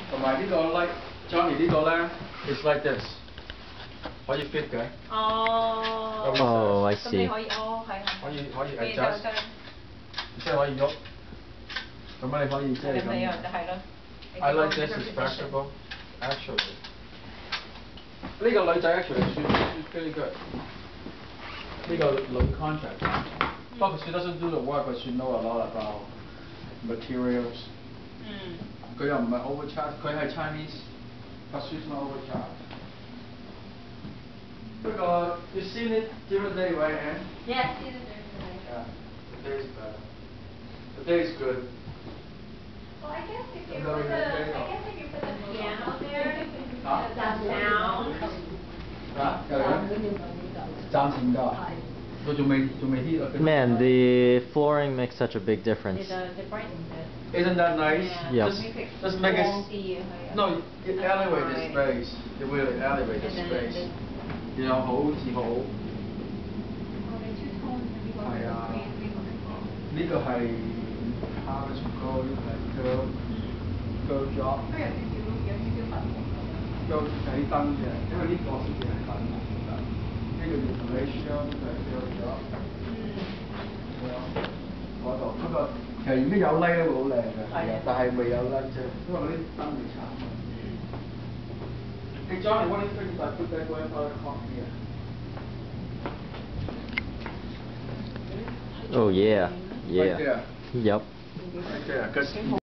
同埋呢個 like Johnny 呢個咧 is like this， 可以 fit 嘅。哦。哦，I 咁你 see。可以可以 adjust， 即係可以喐。咁樣你可以即係咁。係咯。I like this is flexible actually。呢個女仔 actually she's very good。呢個女 contract， 不過 she doesn't do the work but she know a lot about materials。佢又唔係 overcharge， 佢係 Chinese，but she's not overcharge。不過 you seen it during the day, right, Ann? Yeah, seen it during the day. Yeah, the day is better. The day is good. Well, I guess if you put the piano there, the sound. 暫時唔夠。佢仲未 hit 啊。Man, the flooring makes such a big difference. It brightens it. Isn't that nice? Yeah. Just make it. No, it elevate the space. It will elevate the space. 然後好似好。係啊。呢個係 Harvest Gold， 呢個係 Gold Drop。都有少少粉紅咁。有幾燈嘅，因為呢個先至係粉紅㗎。呢個 Renovations 就係 Gold Drop。嗰度，不過其實而家有 light 都會好靚嘅，但係未有 light 啫，因為嗰啲燈未插。Hey Johnny, what do you think if I put that grandfather clock here? Oh yeah, yeah. Right there. Yep. Right there, because